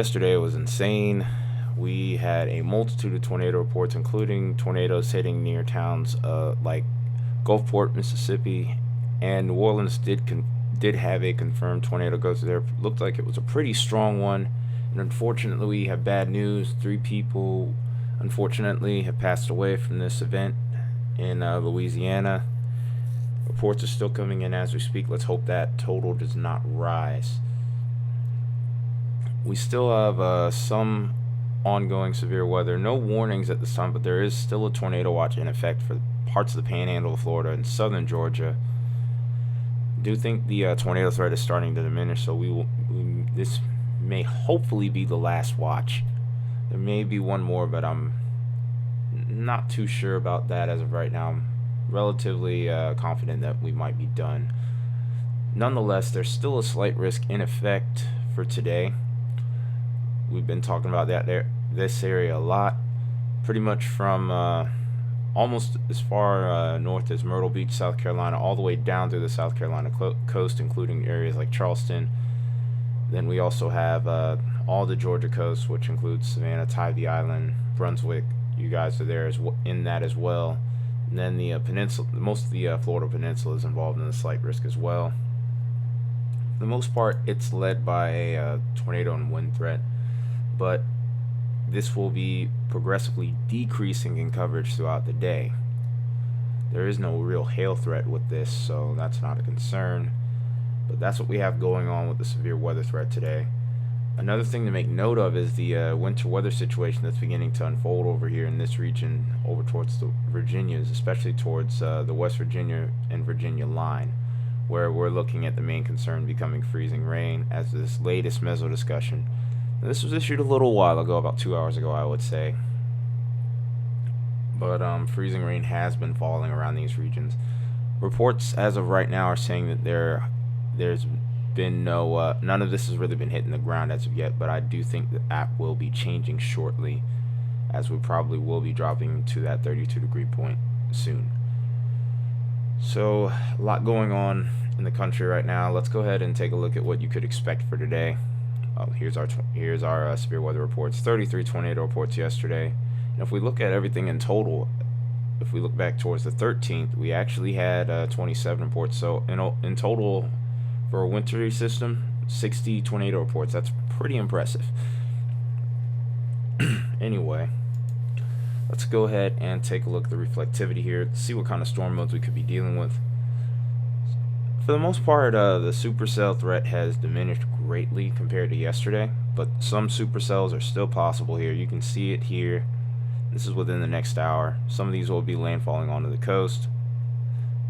Yesterday was insane. We had a multitude of tornado reports, including tornadoes hitting near towns like Gulfport, Mississippi, and New Orleans did have a confirmed tornado go through there. Looked like it was a pretty strong one, and unfortunately, we have bad news. 3 people, unfortunately, have passed away from this event in Louisiana. Reports are still coming in as we speak. Let's hope that total does not rise. We still have some ongoing severe weather. No warnings at this time, but there is still a tornado watch in effect for parts of the panhandle of Florida and southern Georgia. I do think the tornado threat is starting to diminish, so this may hopefully be the last watch. There may be one more, but I'm not too sure about that as of right now. I'm relatively confident that we might be done. Nonetheless, there's still a slight risk in effect for today. We've been talking about this area a lot, pretty much from almost as far north as Myrtle Beach, South Carolina, all the way down through the South Carolina coast, including areas like Charleston. Then we also have all the Georgia coast, which includes Savannah, Tybee Island, Brunswick. You guys are there in that as well. And then the peninsula, most of the Florida peninsula is involved in the slight risk as well. For the most part, it's led by a tornado and wind threat, but this will be progressively decreasing in coverage throughout the day. There is no real hail threat with this, so that's not a concern. But that's what we have going on with the severe weather threat today. Another thing to make note of is the winter weather situation that's beginning to unfold over here in this region, over towards the Virginias, especially towards the West Virginia and Virginia line, where we're looking at the main concern becoming freezing rain as this latest meso discussion. Now, this was issued a little while ago, about 2 hours ago, I would say. But freezing rain has been falling around these regions. Reports as of right now are saying that there's been none of this has really been hitting the ground as of yet, but I do think that will be changing shortly, as we probably will be dropping to that 32-degree point soon. So a lot going on in the country right now. Let's go ahead and take a look at what you could expect for today. Here's our severe weather reports. 33 tornado reports yesterday, and if we look at everything in total, if we look back towards the 13th, we actually had 27 reports. So in total, for a wintry system, 60 tornado reports. That's pretty impressive. Anyway, let's go ahead and take a look at the reflectivity here, see what kind of storm modes we could be dealing with. For the most part, the supercell threat has diminished greatly compared to yesterday, but some supercells are still possible here. You can see it here. This is within the next hour. Some of these will be landfalling onto the coast.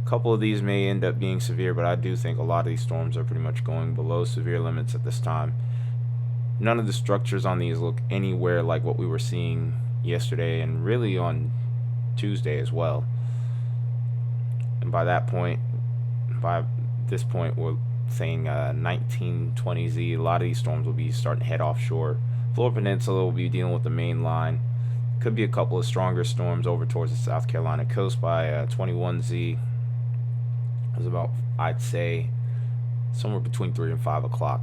A couple of these may end up being severe, but I do think a lot of these storms are pretty much going below severe limits at this time. None of the structures on these look anywhere like what we were seeing yesterday and really on Tuesday as well. And by this point, we're saying 1920Z. A lot of these storms will be starting to head offshore. Florida Peninsula will be dealing with the main line. Could be a couple of stronger storms over towards the South Carolina coast by 21Z. It was about, I'd say, somewhere between 3 and 5 o'clock.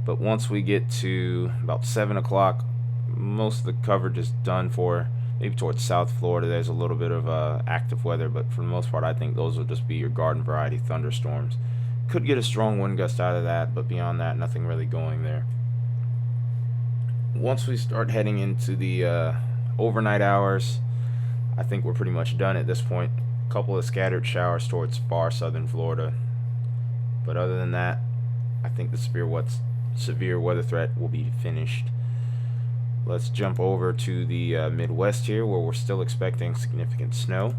But once we get to about 7 o'clock, most of the coverage is done for. Maybe towards South Florida, there's a little bit of active weather, but for the most part, I think those will just be your garden variety thunderstorms. Could get a strong wind gust out of that, but beyond that, nothing really going there. Once we start heading into the overnight hours, I think we're pretty much done at this point. A couple of scattered showers towards far southern Florida, but other than that, I think the severe weather threat will be finished. Let's jump over to the Midwest here, where we're still expecting significant snow.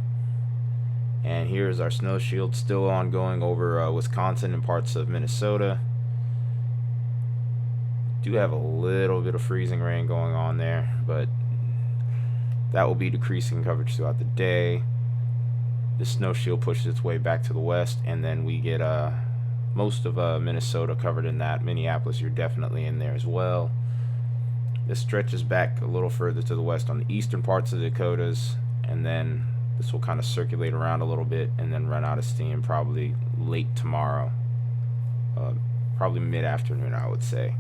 And here's our snow shield still ongoing over Wisconsin and parts of Minnesota. Do have a little bit of freezing rain going on there, but that will be decreasing coverage throughout the day. The snow shield pushes its way back to the west, and then we get most of Minnesota covered in that. Minneapolis, you're definitely in there as well. This stretches back a little further to the west on the eastern parts of the Dakotas, and then this will kind of circulate around a little bit and then run out of steam probably late tomorrow, probably mid-afternoon, I would say.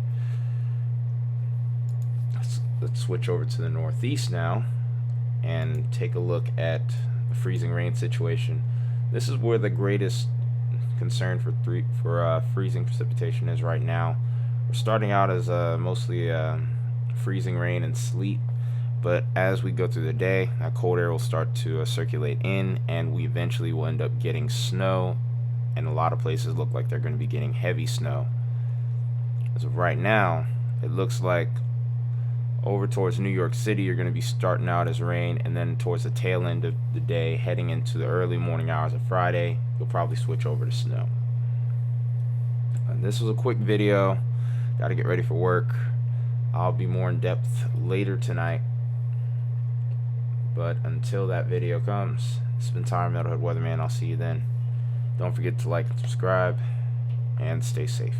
let's switch over to the Northeast now and take a look at the freezing rain situation. This is where the greatest concern for freezing precipitation is right now. We're starting out as mostly freezing rain and sleet, but as we go through the day, that cold air will start to circulate in, and we eventually will end up getting snow, and a lot of places look like they're going to be getting heavy snow. As of right now, it looks like over towards New York City, you're going to be starting out as rain, and then towards the tail end of the day, heading into the early morning hours of Friday, you'll probably switch over to snow. And this was a quick video. Got to get ready for work. I'll be more in depth later tonight. But until that video comes, it's been Tyler, Metalhead Weatherman. I'll see you then. Don't forget to like and subscribe, and stay safe.